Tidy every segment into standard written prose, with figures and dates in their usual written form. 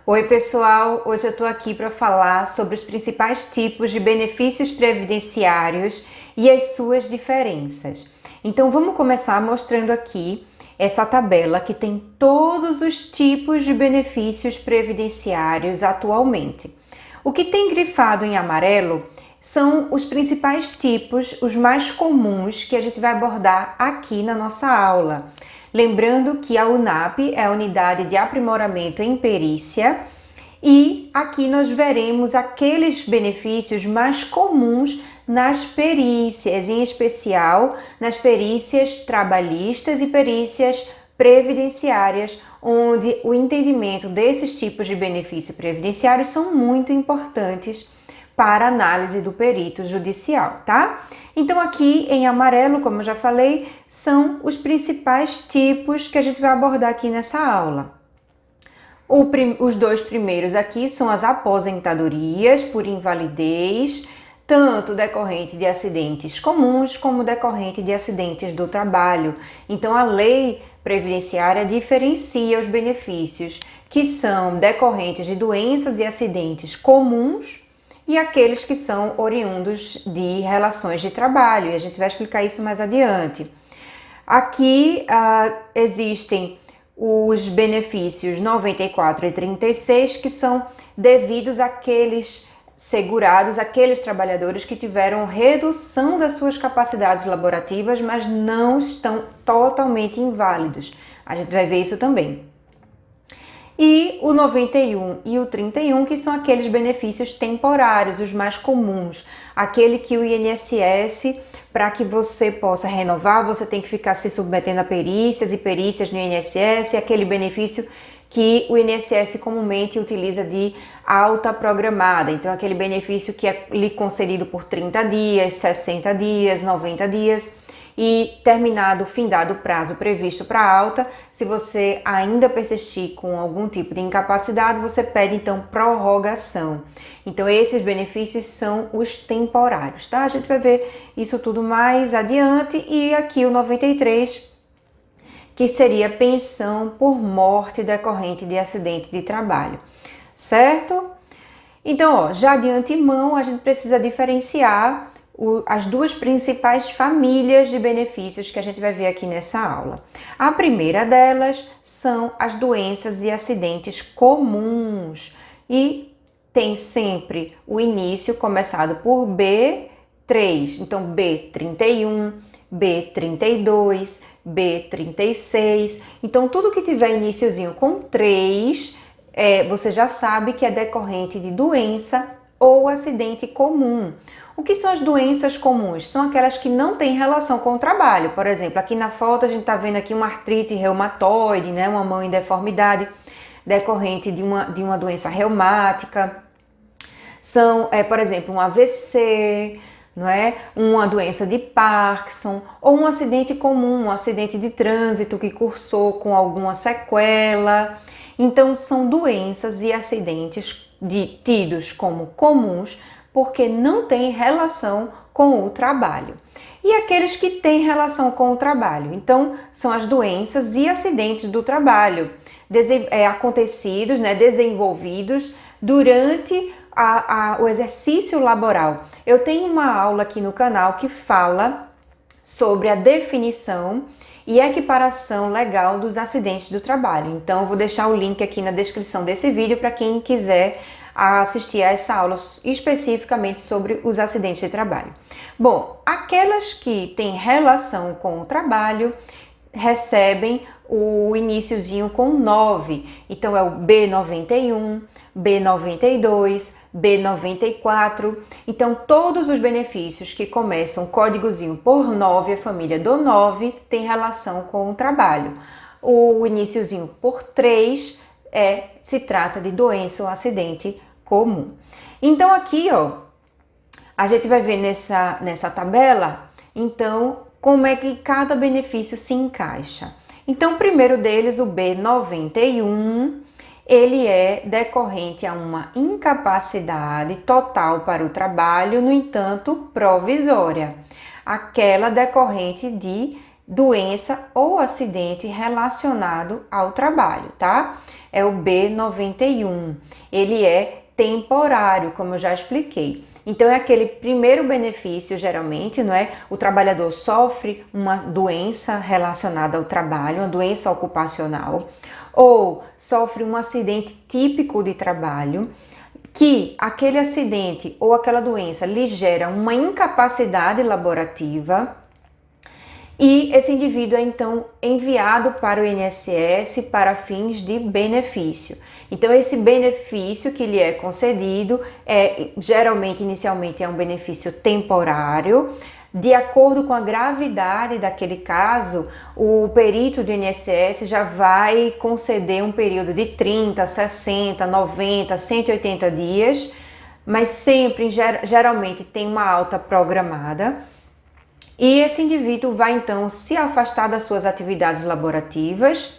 Oi pessoal, hoje eu estou aqui para falar sobre os principais tipos de benefícios previdenciários e as suas diferenças. Então vamos começar mostrando aqui essa tabela que tem todos os tipos de benefícios previdenciários atualmente. O que tem grifado em amarelo são os principais tipos, os mais comuns que a gente vai abordar aqui na nossa aula. Lembrando que a UNAP é a Unidade de Aprimoramento em Perícia e aqui nós veremos aqueles benefícios mais comuns nas perícias, em especial nas perícias trabalhistas e perícias previdenciárias, onde o entendimento desses tipos de benefício previdenciário são muito importantes para análise do perito judicial, tá? Então aqui em amarelo, como eu já falei, são os principais tipos que a gente vai abordar aqui nessa aula. Os dois primeiros aqui são as aposentadorias por invalidez, tanto decorrente de acidentes comuns como decorrente de acidentes do trabalho. Então a lei previdenciária diferencia os benefícios que são decorrentes de doenças e acidentes comuns e aqueles que são oriundos de relações de trabalho, e a gente vai explicar isso mais adiante. Aqui existem os benefícios 94 e 36, que são devidos àqueles segurados, aqueles trabalhadores que tiveram redução das suas capacidades laborativas, mas não estão totalmente inválidos. A gente vai ver isso também. E o 91 e o 31, que são aqueles benefícios temporários, os mais comuns. Aquele que o INSS, para que você possa renovar, você tem que ficar se submetendo a perícias e perícias no INSS, aquele benefício que o INSS comumente utiliza de alta programada. Então, aquele benefício que é lhe concedido por 30 dias, 60 dias, 90 dias. E terminado, findado o prazo previsto para alta, se você ainda persistir com algum tipo de incapacidade, você pede então prorrogação. Então esses benefícios são os temporários, tá? A gente vai ver isso tudo mais adiante. E aqui o 93, que seria pensão por morte decorrente de acidente de trabalho, certo? Então, ó, já de antemão a gente precisa diferenciar as duas principais famílias de benefícios que a gente vai ver aqui nessa aula. A primeira delas são as doenças e acidentes comuns e tem sempre o início começado por B3, então B31, B32, B36, então tudo que tiver iniciozinho com 3, você já sabe que é decorrente de doença ou acidente comum. O que são as doenças comuns? São aquelas que não têm relação com o trabalho. Por exemplo, aqui na foto a gente está vendo aqui uma artrite reumatoide, né? Uma mão em deformidade decorrente de uma doença reumática. São, por exemplo, um AVC, não é? Uma doença de Parkinson ou um acidente comum, um acidente de trânsito que cursou com alguma sequela. Então, são doenças e acidentes tidos como comuns porque não tem relação com o trabalho. E aqueles que têm relação com o trabalho, então, são as doenças e acidentes do trabalho, acontecidos, né, desenvolvidos durante o exercício laboral. Eu tenho uma aula aqui no canal que fala sobre a definição e equiparação legal dos acidentes do trabalho. Então, eu vou deixar o link aqui na descrição desse vídeo para quem quiser assistir a essa aula especificamente sobre os acidentes de trabalho. Bom, aquelas que têm relação com o trabalho recebem o iniciozinho com 9. Então, é o B91, B92, B94. Então, todos os benefícios que começam códigozinho por 9, a família do 9, tem relação com o trabalho. O iniciozinho por 3 se trata de doença ou acidente comum. Então, aqui, ó, a gente vai ver nessa tabela, então, como é que cada benefício se encaixa. Então, o primeiro deles, o B91, ele é decorrente a uma incapacidade total para o trabalho, no entanto, provisória. Aquela decorrente de doença ou acidente relacionado ao trabalho, tá? É o B91. Ele é temporário, como eu já expliquei. Então é aquele primeiro benefício, geralmente, não é? O trabalhador sofre uma doença relacionada ao trabalho, uma doença ocupacional, ou sofre um acidente típico de trabalho, que aquele acidente ou aquela doença lhe gera uma incapacidade laborativa, e esse indivíduo é então enviado para o INSS para fins de benefício. Então esse benefício que lhe é concedido geralmente inicialmente é um benefício temporário. De acordo com a gravidade daquele caso, o perito do INSS já vai conceder um período de 30, 60, 90, 180 dias, mas sempre, geralmente, tem uma alta programada. E esse indivíduo vai então se afastar das suas atividades laborativas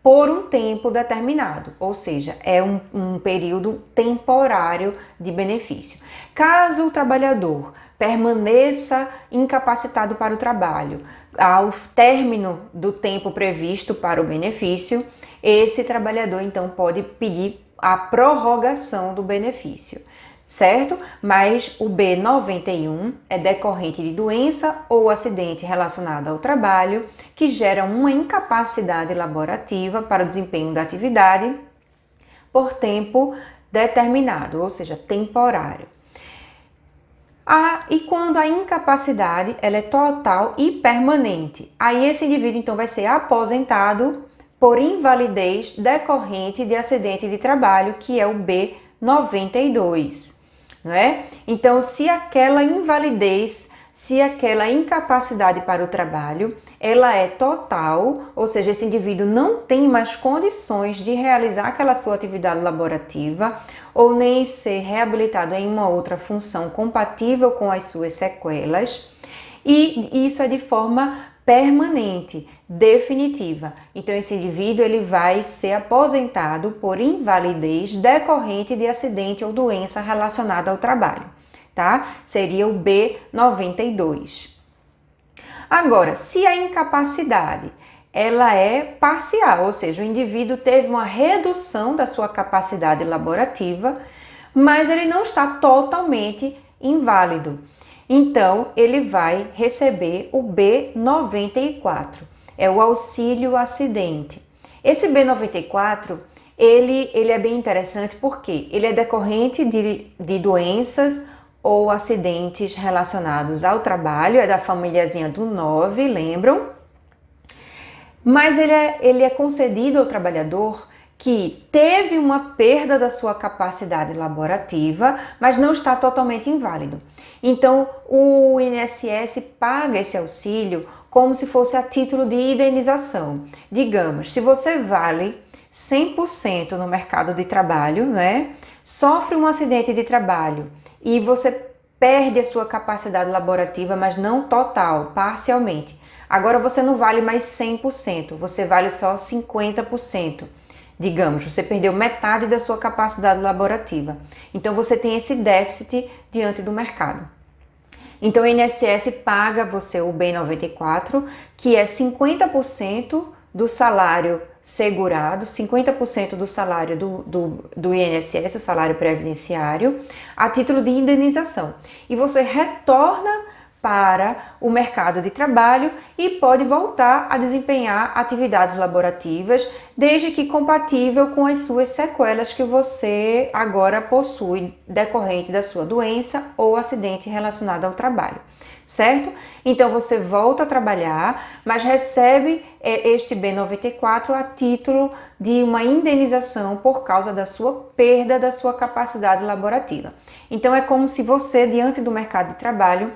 por um tempo determinado, ou seja, é um período temporário de benefício. Caso o trabalhador permaneça incapacitado para o trabalho ao término do tempo previsto para o benefício, esse trabalhador então pode pedir a prorrogação do benefício, certo? Mas o B91 é decorrente de doença ou acidente relacionado ao trabalho que gera uma incapacidade laborativa para o desempenho da atividade por tempo determinado, ou seja, temporário. E quando a incapacidade ela é total e permanente, aí esse indivíduo então vai ser aposentado por invalidez decorrente de acidente de trabalho, que é o B92, não é? Então, se aquela invalidez, se aquela incapacidade para o trabalho, ela é total, ou seja, esse indivíduo não tem mais condições de realizar aquela sua atividade laborativa ou nem ser reabilitado em uma outra função compatível com as suas sequelas, e isso é de forma permanente, definitiva. Então esse indivíduo ele vai ser aposentado por invalidez decorrente de acidente ou doença relacionada ao trabalho, tá? Seria o B92. Agora, se a incapacidade ela é parcial, ou seja, o indivíduo teve uma redução da sua capacidade laborativa, mas ele não está totalmente inválido. Então, ele vai receber o B94, é o auxílio acidente. Esse B94, ele é bem interessante porque ele é decorrente de doenças ou acidentes relacionados ao trabalho, é da famíliazinha do 9, lembram? Mas ele é concedido ao trabalhador que teve uma perda da sua capacidade laborativa, mas não está totalmente inválido. Então, o INSS paga esse auxílio como se fosse a título de indenização. Digamos, se você vale 100% no mercado de trabalho, né, sofre um acidente de trabalho e você perde a sua capacidade laborativa, mas não total, parcialmente. Agora você não vale mais 100%, você vale só 50%. Digamos, você perdeu metade da sua capacidade laborativa. Então, você tem esse déficit diante do mercado. Então, o INSS paga você o B94, que é 50% do salário segurado, 50% do salário do INSS, o salário previdenciário, a título de indenização. E você retorna para o mercado de trabalho e pode voltar a desempenhar atividades laborativas, desde que compatível com as suas sequelas que você agora possui decorrente da sua doença ou acidente relacionado ao trabalho, certo? Então você volta a trabalhar, mas recebe este B94 a título de uma indenização por causa da sua perda da sua capacidade laborativa. Então é como se você, diante do mercado de trabalho,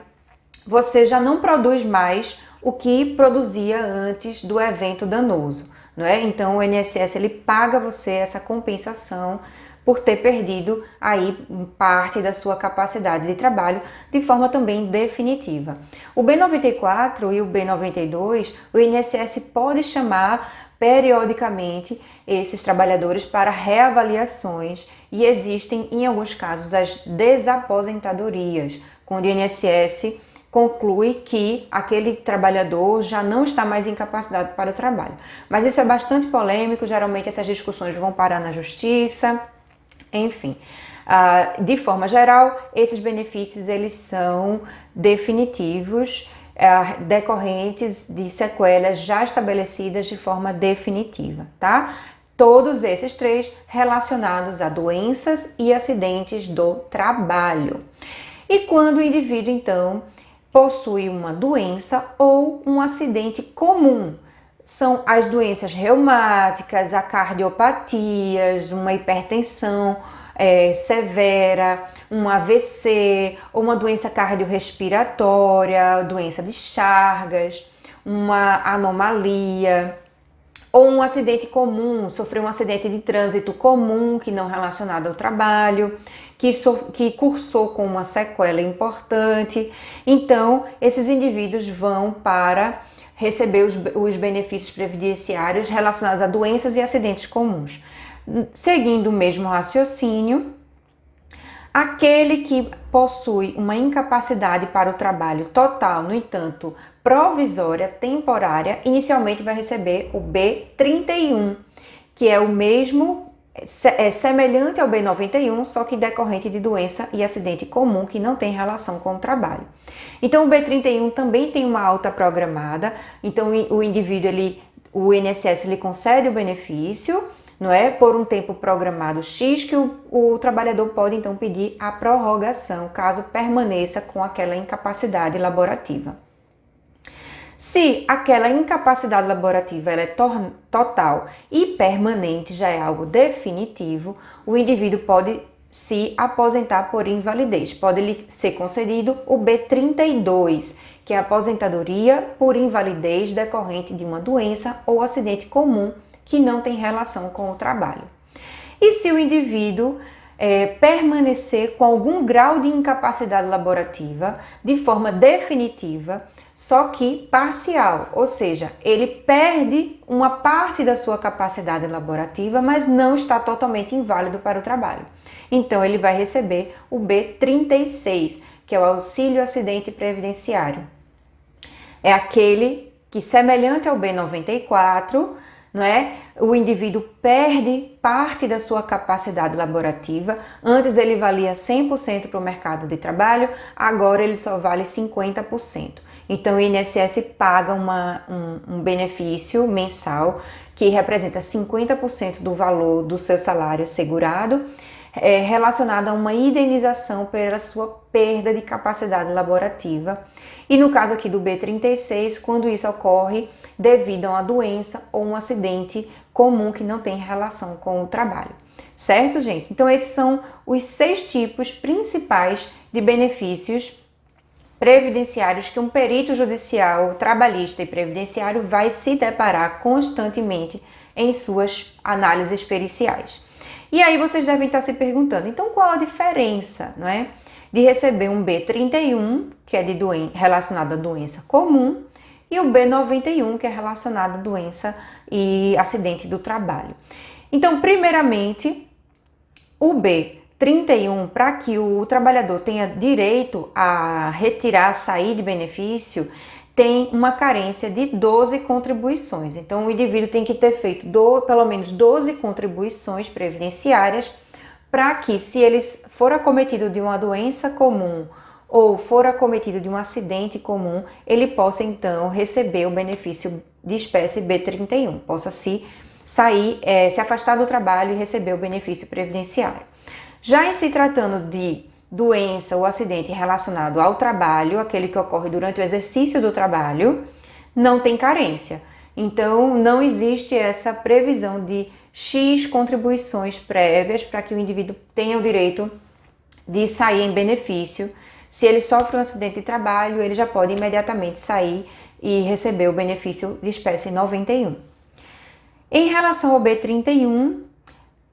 você já não produz mais o que produzia antes do evento danoso, não é? Então o INSS ele paga você essa compensação por ter perdido aí parte da sua capacidade de trabalho de forma também definitiva. O B94 e o B92, o INSS pode chamar periodicamente esses trabalhadores para reavaliações e existem em alguns casos as desaposentadorias, quando o INSS conclui que aquele trabalhador já não está mais incapacitado para o trabalho. Mas isso é bastante polêmico, geralmente essas discussões vão parar na justiça, enfim. De forma geral, esses benefícios eles são definitivos, decorrentes de sequelas já estabelecidas de forma definitiva, tá? Todos esses três relacionados a doenças e acidentes do trabalho. E quando o indivíduo, então, possui uma doença ou um acidente comum, são as doenças reumáticas, a cardiopatias, uma hipertensão severa, um AVC, ou uma doença cardiorrespiratória, doença de Chagas, uma anomalia, ou um acidente comum, sofreu um acidente de trânsito comum, que não relacionado ao trabalho, que cursou com uma sequela importante. Então, esses indivíduos vão para receber os benefícios previdenciários relacionados a doenças e acidentes comuns. Seguindo o mesmo raciocínio, aquele que possui uma incapacidade para o trabalho total, no entanto, provisória, temporária, inicialmente vai receber o B31, que é o mesmo, semelhante ao B91, só que decorrente de doença e acidente comum que não tem relação com o trabalho. Então, o B31 também tem uma alta programada, então o indivíduo, o INSS, ele concede o benefício, não é? Por um tempo programado X, que o trabalhador pode então pedir a prorrogação, caso permaneça com aquela incapacidade laborativa. Se aquela incapacidade laborativa ela é total e permanente, já é algo definitivo, o indivíduo pode se aposentar por invalidez. Pode lhe ser concedido o B32, que é a aposentadoria por invalidez decorrente de uma doença ou acidente comum que não tem relação com o trabalho. E se o indivíduo permanecer com algum grau de incapacidade laborativa de forma definitiva, só que parcial, ou seja, ele perde uma parte da sua capacidade laborativa, mas não está totalmente inválido para o trabalho. Então, ele vai receber o B36, que é o auxílio acidente previdenciário. É aquele que, semelhante ao B94, não é? O indivíduo perde parte da sua capacidade laborativa. Antes ele valia 100% para o mercado de trabalho, agora ele só vale 50%. Então o INSS paga um benefício mensal que representa 50% do valor do seu salário segurado, relacionado a uma indenização pela sua perda de capacidade laborativa. E no caso aqui do B36, quando isso ocorre devido a uma doença ou um acidente comum que não tem relação com o trabalho. Certo, gente? Então esses são os 6 tipos principais de benefícios previdenciários que um perito judicial, trabalhista e previdenciário vai se deparar constantemente em suas análises periciais. E aí vocês devem estar se perguntando, então qual a diferença, não é, de receber um B31, que é relacionado à doença comum, e o B91, que é relacionado à doença e acidente do trabalho. Então, primeiramente, o B31, para que o trabalhador tenha direito a retirar, sair de benefício, tem uma carência de 12 contribuições. Então, o indivíduo tem que ter feito pelo menos 12 contribuições previdenciárias para que, se ele for acometido de uma doença comum ou for acometido de um acidente comum, ele possa então receber o benefício de espécie B31, possa se afastar do trabalho e receber o benefício previdenciário. Já em se tratando de doença ou acidente relacionado ao trabalho, aquele que ocorre durante o exercício do trabalho, não tem carência. Então, não existe essa previsão de X contribuições prévias para que o indivíduo tenha o direito de sair em benefício. Se ele sofre um acidente de trabalho, ele já pode imediatamente sair e receber o benefício de espécie 91. Em relação ao B31,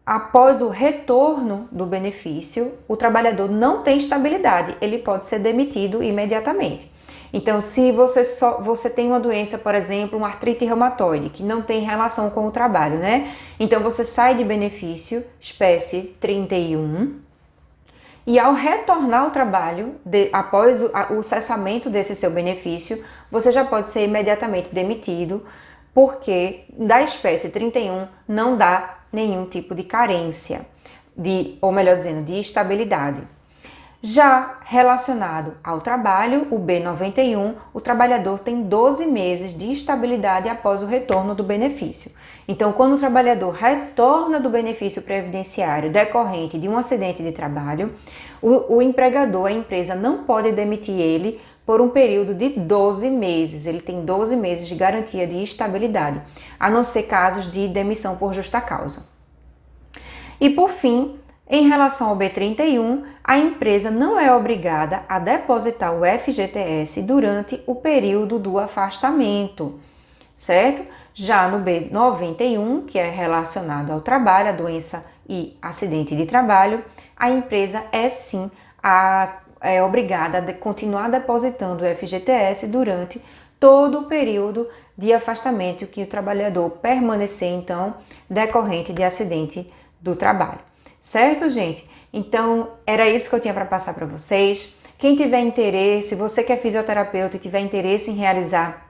após o retorno do benefício, o trabalhador não tem estabilidade, ele pode ser demitido imediatamente. Então, se você tem uma doença, por exemplo, uma artrite reumatoide, que não tem relação com o trabalho, né? Então, você sai de benefício, espécie 31, E ao retornar ao trabalho, após o cessamento desse seu benefício, você já pode ser imediatamente demitido, porque da espécie 31 não dá nenhum tipo de carência, ou melhor dizendo, de estabilidade. Já relacionado ao trabalho, o B91, o trabalhador tem 12 meses de estabilidade após o retorno do benefício. Então, quando o trabalhador retorna do benefício previdenciário decorrente de um acidente de trabalho, o empregador, a empresa, não pode demitir ele por um período de 12 meses. Ele tem 12 meses de garantia de estabilidade, a não ser casos de demissão por justa causa. E por fim, em relação ao B31, a empresa não é obrigada a depositar o FGTS durante o período do afastamento, certo? Já no B91, que é relacionado ao trabalho, a doença e acidente de trabalho, a empresa é sim obrigada a continuar depositando o FGTS durante todo o período de afastamento que o trabalhador permanecer, então, decorrente de acidente do trabalho. Certo, gente? Então, era isso que eu tinha para passar para vocês. Quem tiver interesse, você que é fisioterapeuta e tiver interesse em realizar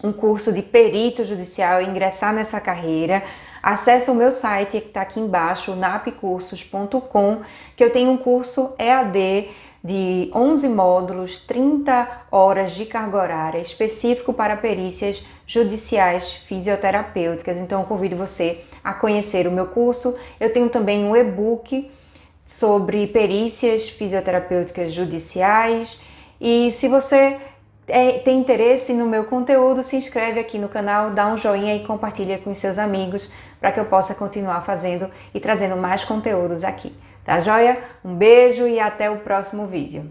um curso de perito judicial e ingressar nessa carreira, acesse o meu site que está aqui embaixo, napcursos.com, que eu tenho um curso EAD de 11 módulos, 30 horas de carga horária, específico para perícias judiciais fisioterapêuticas. Então, eu convido você a conhecer o meu curso. Eu tenho também um e-book sobre perícias fisioterapêuticas judiciais. E se você tem interesse no meu conteúdo, se inscreve aqui no canal, dá um joinha e compartilha com seus amigos para que eu possa continuar fazendo e trazendo mais conteúdos aqui. Tá joia? Um beijo e até o próximo vídeo.